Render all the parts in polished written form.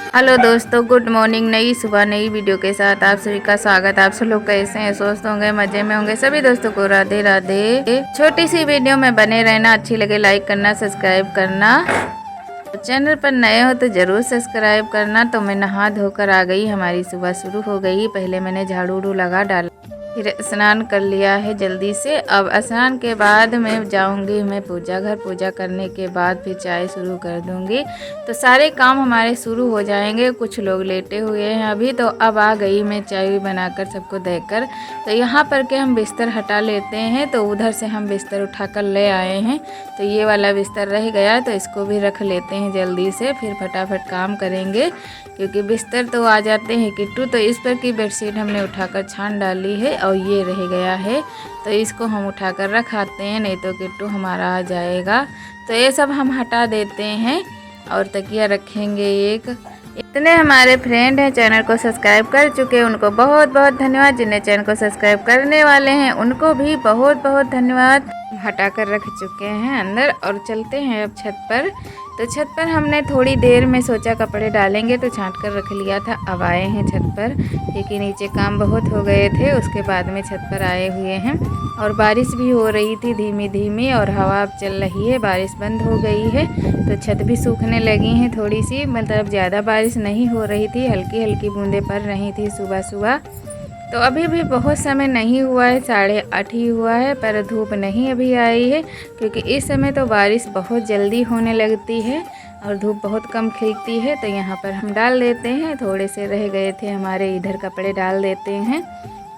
Hello दोस्तों, good morning. नई सुबह नई वीडियो के साथ आप सभी का स्वागत। आप सब लोग कैसे हैं? स्वस्थ होंगे, मजे में होंगे। सभी दोस्तों को राधे राधे। छोटी सी वीडियो में बने रहना। अच्छी लगे लाइक करना, सब्सक्राइब करना। तो चैनल पर नए हो तो ज़रूर सब्सक्राइब करना। तो मैं नहा धोकर आ गई। हमारी सुबह शुरू हो गई। पहले मैंने झाड़ू उड़ू लगा डाला, फिर स्नान कर लिया है जल्दी से। अब स्नान के बाद मैं जाऊंगी मैं पूजा घर। पूजा करने के बाद फिर चाय शुरू कर दूंगी। तो सारे काम हमारे शुरू हो जाएंगे। कुछ लोग लेटे हुए हैं अभी। तो अब आ गई मैं चाय बनाकर सबको देकर। तो यहाँ पर के हम बिस्तर हटा लेते हैं। तो उधर से हम बिस्तर उठाकर ले आए हैं। तो ये वाला बिस्तर रह गया, तो इसको भी रख लेते हैं जल्दी से। फिर फटाफट काम करेंगे, क्योंकि बिस्तर तो आ जाते हैं किट्टू। तो इस पर की बेडशीट हमने उठाकर छान डाली है और ये रह गया है। तो इसको हम उठाकर रख आते हैं, नहीं तो किट्टू हमारा आ जाएगा। तो ये सब हम हटा देते हैं और तकिया रखेंगे एक। इतने हमारे फ्रेंड हैं चैनल को सब्सक्राइब कर चुके हैं, उनको बहुत बहुत धन्यवाद। जिन्हें चैनल को सब्सक्राइब करने वाले हैं उनको भी बहुत बहुत धन्यवाद। हटाकर रख चुके हैं अंदर और चलते हैं अब छत पर। तो छत पर हमने थोड़ी देर में सोचा कपड़े डालेंगे, तो छांट कर रख लिया था। अब आए हैं छत पर, क्योंकि नीचे काम बहुत हो गए थे। उसके बाद में छत पर आए हुए हैं और बारिश भी हो रही थी धीमी धीमी, और हवा अब चल रही है। बारिश बंद हो गई है तो छत भी सूखने लगी हैं थोड़ी सी। मतलब ज़्यादा बारिश नहीं हो रही थी, हल्की हल्की बूंदें पड़ रही थी सुबह सुबह। तो अभी भी बहुत समय नहीं हुआ है, 8:30 ही हुआ है, पर धूप नहीं अभी आई है। क्योंकि इस समय तो बारिश बहुत जल्दी होने लगती है और धूप बहुत कम खिलती है। तो यहाँ पर हम डाल देते हैं। थोड़े से रह गए थे हमारे, इधर कपड़े डाल देते हैं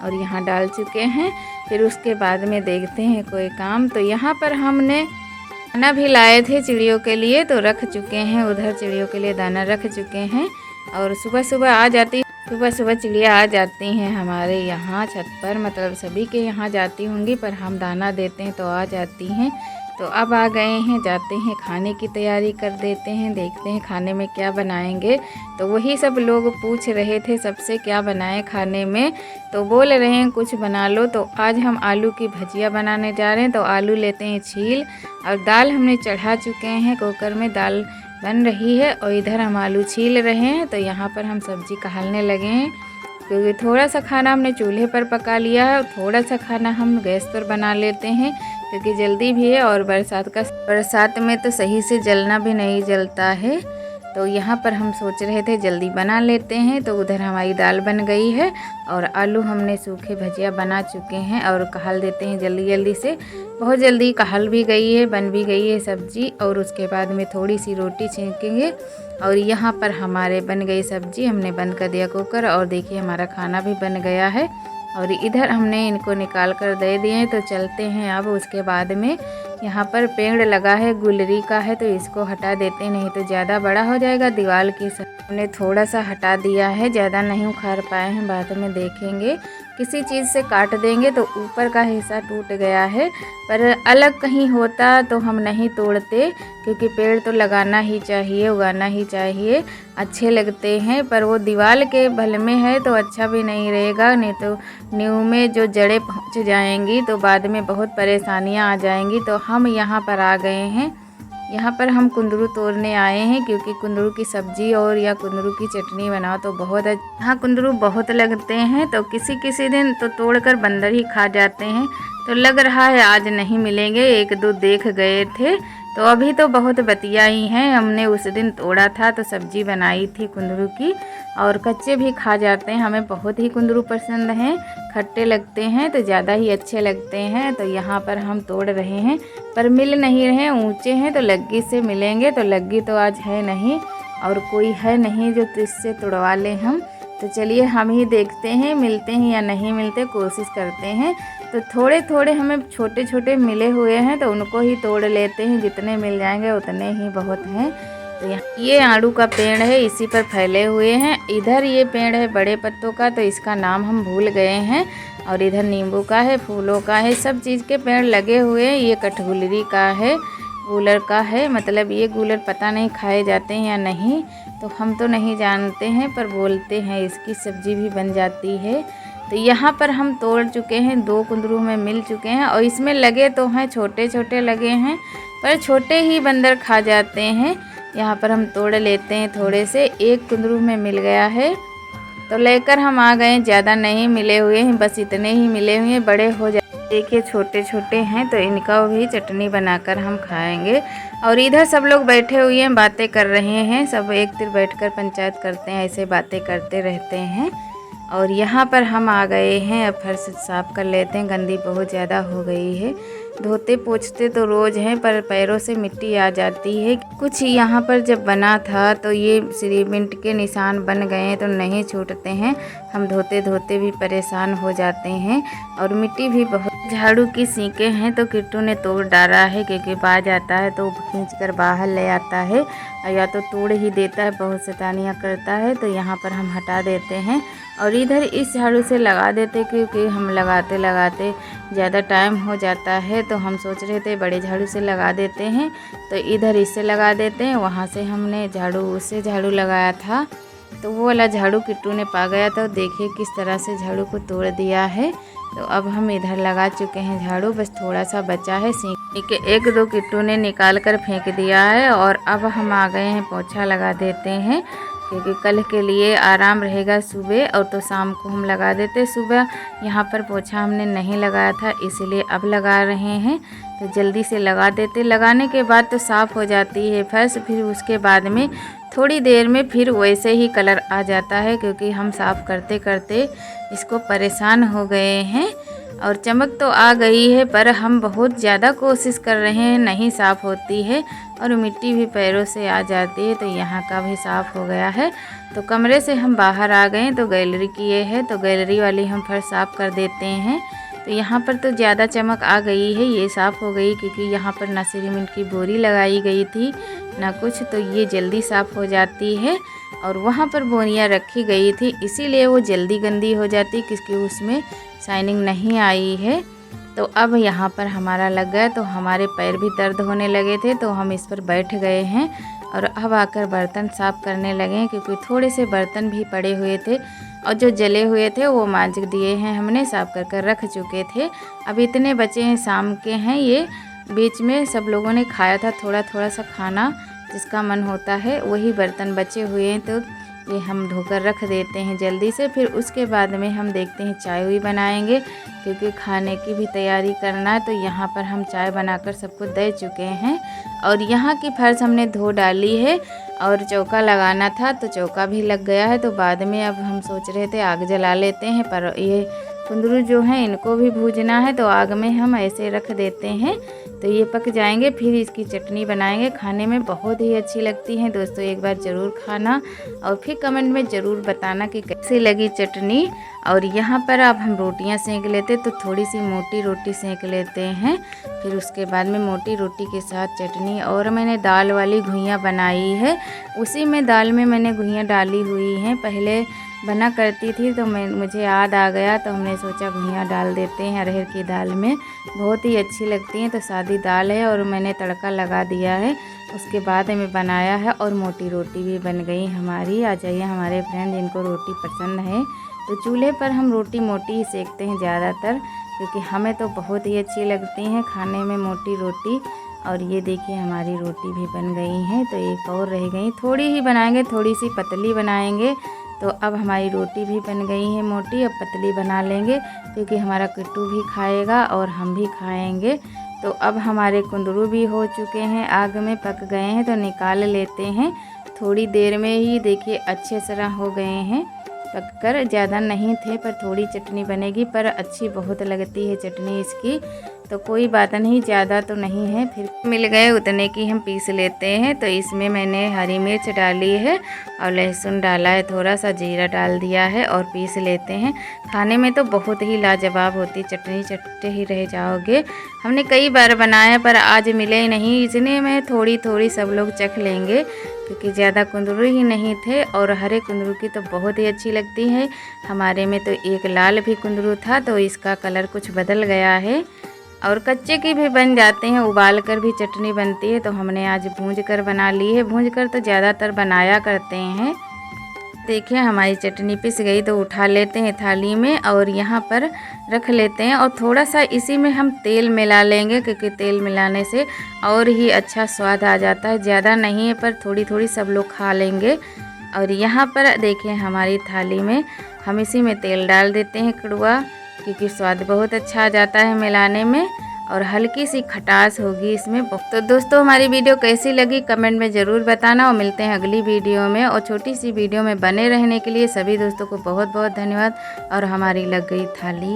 और यहाँ डाल चुके हैं। फिर उसके बाद में देखते हैं कोई काम। तो यहाँ पर हमने दाना भी लाए थे चिड़ियों के लिए, तो रख चुके हैं। उधर चिड़ियों के लिए दाना रख चुके हैं। और सुबह सुबह आ जाती सुबह सुबह चिड़िया आ जाती हैं हमारे यहाँ छत पर। मतलब सभी के यहाँ जाती होंगी, पर हम दाना देते हैं तो आ जाती हैं। तो अब आ गए हैं, जाते हैं खाने की तैयारी कर देते हैं। देखते हैं खाने में क्या बनाएंगे। तो वही सब लोग पूछ रहे थे सबसे क्या बनाएं खाने में। तो बोल रहे हैं कुछ बना लो। तो आज हम आलू की भजिया बनाने जा रहे हैं। तो आलू लेते हैं छील, और दाल हमने चढ़ा चुके हैं कुकर में। दाल बन रही है और इधर हम आलू छील रहे हैं। तो यहाँ पर हम सब्जी कहालने लगे हैं, क्योंकि थोड़ा सा खाना हमने चूल्हे पर पका लिया है और थोड़ा सा खाना हम गैस पर बना लेते हैं, क्योंकि जल्दी भी है। और बरसात में तो सही से जलना भी नहीं जलता है। तो यहाँ पर हम सोच रहे थे जल्दी बना लेते हैं। तो उधर हमारी दाल बन गई है और आलू हमने सूखे भजिया बना चुके हैं और कहल देते हैं जल्दी जल्दी से। बहुत जल्दी कहल भी गई है, बन भी गई है सब्जी। और उसके बाद में थोड़ी सी रोटी छींकेंगे। और यहाँ पर हमारे बन गई सब्जी, हमने बंद कर दिया कुकर। और देखिए हमारा खाना भी बन गया है। और इधर हमने इनको निकाल कर दे दिए। तो चलते हैं अब। उसके बाद में यहाँ पर पेड़ लगा है गुलरी का है, तो इसको हटा देते हैं, नहीं तो ज़्यादा बड़ा हो जाएगा दीवार की। हमने थोड़ा सा हटा दिया है, ज़्यादा नहीं उखाड़ पाए हैं, बाद में देखेंगे। किसी चीज़ से काट देंगे तो ऊपर का हिस्सा टूट गया है, पर अलग कहीं होता तो हम नहीं तोड़ते, क्योंकि पेड़ तो लगाना ही चाहिए, उगाना ही चाहिए। अच्छे लगते हैं, पर वो दीवार के भल में है तो अच्छा भी नहीं रहेगा। नहीं तो नींव में जो जड़ें पहुंच जाएंगी तो बाद में बहुत परेशानियां आ जाएंगी। तो हम यहाँ पर आ गए हैं। यहाँ पर हम कुंदरू तोड़ने आए हैं, क्योंकि कुंदरू की सब्जी और या कुंदरू की चटनी बनाओ तो बहुत यहाँ कुंदरू बहुत लगते हैं। तो किसी किसी दिन तो तोड़कर बंदर ही खा जाते हैं। तो लग रहा है आज नहीं मिलेंगे, एक दो देख गए थे। तो अभी तो बहुत बतिया ही हैं। हमने उस दिन तोड़ा था तो सब्जी बनाई थी कुंदरू की, और कच्चे भी खा जाते हैं। हमें बहुत ही कुंदरू पसंद हैं, खट्टे लगते हैं तो ज़्यादा ही अच्छे लगते हैं। तो यहाँ पर हम तोड़ रहे हैं, पर मिल नहीं रहे, ऊंचे हैं। तो लग्गी से मिलेंगे, तो लग्गी तो आज है नहीं और कोई है नहीं जो इससे तोड़वा लें हम। तो चलिए हम ही देखते हैं मिलते हैं या नहीं मिलते, कोशिश करते हैं। तो थोड़े थोड़े हमें छोटे छोटे मिले हुए हैं, तो उनको ही तोड़ लेते हैं। जितने मिल जाएंगे उतने ही बहुत हैं। तो ये आड़ू का पेड़ है, इसी पर फैले हुए हैं। इधर ये पेड़ है बड़े पत्तों का, तो इसका नाम हम भूल गए हैं। और इधर नींबू का है, फूलों का है, सब चीज़ के पेड़ लगे हुए हैं। ये कटगुलरी का है, गूलर का है। मतलब ये गूलर पता नहीं खाए जाते हैं या नहीं, तो हम तो नहीं जानते हैं, पर बोलते हैं इसकी सब्जी भी बन जाती है। तो यहाँ पर हम तोड़ चुके हैं, 2 कुंदरू में मिल चुके हैं। और इसमें लगे तो हैं, छोटे छोटे लगे हैं, पर छोटे ही बंदर खा जाते हैं। यहाँ पर हम तोड़ लेते हैं थोड़े से। एक कुंदरू में मिल गया है तो लेकर हम आ गए। ज़्यादा नहीं मिले हुए हैं, बस इतने ही मिले हुए हैं। बड़े हो जाए देखिए छोटे छोटे हैं तो इनका भी चटनी बनाकर हम खाएंगे। और इधर सब लोग बैठे हुए हैं, बातें कर रहे हैं। सब एक तिर बैठकर पंचायत करते हैं, ऐसे बातें करते रहते हैं। और यहाँ पर हम आ गए हैं, अब फर्श साफ़ कर लेते हैं। गंदी बहुत ज़्यादा हो गई है। धोते पोंछते तो रोज़ हैं पर पैरों से मिट्टी आ जाती है। कुछ यहाँ पर जब बना था तो ये सीमेंट के निशान बन गए हैं तो नहीं छूटते हैं। हम धोते धोते भी परेशान हो जाते हैं। और मिट्टी भी बहुत, झाड़ू की सीकें हैं तो किट्टू ने तोड़ डाला है, क्योंकि बाज आता है तो खींच कर बाहर ले आता है या तो तोड़ ही देता है, बहुत शैतानियाँ करता है। तो यहाँ पर हम हटा देते हैं और इधर इस झाड़ू से लगा देते, क्योंकि हम लगाते लगाते ज़्यादा टाइम हो जाता है। तो हम सोच रहे थे बड़े झाड़ू से लगा देते हैं, तो इधर इससे लगा देते हैं। वहाँ से हमने उससे झाड़ू लगाया था तो वो वाला झाड़ू किट्टू ने पा गया था। देखिए किस तरह से झाड़ू को तोड़ दिया है। तो अब हम इधर लगा चुके हैं झाड़ू, बस थोड़ा सा बचा है। सीख के एक दो किट्टू ने निकाल कर फेंक दिया है। और अब हम आ गए हैं, पोछा लगा देते हैं, क्योंकि कल के लिए आराम रहेगा सुबह। और तो शाम को हम लगा देते। सुबह यहाँ पर पोछा हमने नहीं लगाया था, इसीलिए अब लगा रहे हैं। तो जल्दी से लगा देते। लगाने के बाद तो साफ़ हो जाती है फर्श, फिर उसके बाद में थोड़ी देर में फिर वैसे ही कलर आ जाता है, क्योंकि हम साफ़ करते करते इसको परेशान हो गए हैं। और चमक तो आ गई है पर हम बहुत ज़्यादा कोशिश कर रहे हैं, नहीं साफ़ होती है और मिट्टी भी पैरों से आ जाती है। तो यहाँ का भी साफ़ हो गया है। तो कमरे से हम बाहर आ गए तो गैलरी किए हैं, तो गैलरी वाली हम फर्श साफ़ कर देते हैं। तो यहाँ पर तो ज़्यादा चमक आ गई है, ये साफ़ हो गई, क्योंकि यहाँ पर ना सीमेंट की बोरी लगाई गई थी ना कुछ, तो ये जल्दी साफ़ हो जाती है। और वहाँ पर बोरियाँ रखी गई थी, इसीलिए वो जल्दी गंदी हो जाती, क्योंकि उसमें शाइनिंग नहीं आई है। तो अब यहाँ पर हमारा लग गया, तो हमारे पैर भी दर्द होने लगे थे, तो हम इस पर बैठ गए हैं। और अब आकर बर्तन साफ़ करने लगे हैं, क्योंकि थोड़े से बर्तन भी पड़े हुए थे और जो जले हुए थे वो मांज दिए हैं, हमने साफ़ कर कर रख चुके थे। अब इतने बचे हैं, शाम के हैं ये। बीच में सब लोगों ने खाया था थोड़ा थोड़ा सा खाना, जिसका मन होता है। वही बर्तन बचे हुए हैं, तो ये हम धोकर रख देते हैं जल्दी से। फिर उसके बाद में हम देखते हैं चाय भी बनाएंगे, क्योंकि खाने की भी तैयारी करना है। तो यहाँ पर हम चाय बनाकर सबको दे चुके हैं। और यहाँ की फर्श हमने धो डाली है और चौका लगाना था, तो चौका भी लग गया है। तो बाद में अब हम सोच रहे थे आग जला लेते हैं, पर ये कुंदरू जो हैं इनको भी भूजना है, तो आग में हम ऐसे रख देते हैं। तो ये पक जाएंगे, फिर इसकी चटनी बनाएंगे। खाने में बहुत ही अच्छी लगती हैं दोस्तों, एक बार ज़रूर खाना और फिर कमेंट में ज़रूर बताना कि कैसी लगी चटनी। और यहाँ पर अब हम रोटियाँ सेंक लेते, तो थोड़ी सी मोटी रोटी सेंक लेते हैं। फिर उसके बाद में मोटी रोटी के साथ चटनी। और मैंने दाल वाली घुइयाँ बनाई है, उसी में दाल में मैंने घुइयाँ डाली हुई हैं। पहले बना करती थी तो मुझे याद आ गया, तो हमने सोचा घुइयाँ डाल देते हैं अरहर की दाल में, बहुत ही अच्छी लगती हैं। तो सादी दाल है और मैंने तड़का लगा दिया है, उसके बाद में बनाया है। और मोटी रोटी भी बन गई हमारी। आ जाइए हमारे फ्रेंड जिनको रोटी पसंद है। तो चूल्हे पर हम रोटी मोटी ही सेकते हैं ज़्यादातर, क्योंकि हमें तो बहुत ही अच्छी लगती हैं खाने में मोटी रोटी। और ये देखिए हमारी रोटी भी बन गई हैं, तो एक और रह गई, थोड़ी ही बनाएंगे, थोड़ी सी पतली बनाएंगे। तो अब हमारी रोटी भी बन गई है मोटी, अब पतली बना लेंगे, क्योंकि हमारा किट्टू भी खाएगा और हम भी खाएंगे। तो अब हमारे कुंदरू भी हो चुके हैं, आग में पक गए हैं, तो निकाल लेते हैं। थोड़ी देर में ही देखिए अच्छे तरह हो गए हैं पककर, ज़्यादा नहीं थे, पर थोड़ी चटनी बनेगी, पर अच्छी बहुत लगती है चटनी इसकी। तो कोई बात नहीं, ज़्यादा तो नहीं है, फिर मिल गए उतने की हम पीस लेते हैं। तो इसमें मैंने हरी मिर्च डाली है और लहसुन डाला है, थोड़ा सा जीरा डाल दिया है और पीस लेते हैं। खाने में तो बहुत ही लाजवाब होती, चटनी चटते ही रह जाओगे। हमने कई बार बनाया पर आज मिले नहीं, इसलिए मैं थोड़ी थोड़ी सब लोग चख लेंगे, क्योंकि ज़्यादा कुंदरू ही नहीं थे। और हरे कुंदरू की तो बहुत ही अच्छी लगती है। हमारे में तो एक लाल भी कुंदरू था, तो इसका कलर कुछ बदल गया है। और कच्चे की भी बन जाते हैं, उबाल कर भी चटनी बनती है, तो हमने आज भूंज कर बना ली है। भूंज कर तो ज़्यादातर बनाया करते हैं। देखिए हमारी चटनी पिस गई, तो उठा लेते हैं थाली में और यहाँ पर रख लेते हैं। और थोड़ा सा इसी में हम तेल मिला लेंगे, क्योंकि तेल मिलाने से और ही अच्छा स्वाद आ जाता है। ज़्यादा नहीं है पर थोड़ी थोड़ी सब लोग खा लेंगे। और यहाँ पर देखिए हमारी थाली में हम इसी में तेल डाल देते हैं कड़वा, क्योंकि स्वाद बहुत अच्छा आ जाता है मिलाने में और हल्की सी खटास होगी इसमें। तो दोस्तों हमारी वीडियो कैसी लगी कमेंट में ज़रूर बताना और मिलते हैं अगली वीडियो में। और छोटी सी वीडियो में बने रहने के लिए सभी दोस्तों को बहुत बहुत धन्यवाद। और हमारी लग गई थाली।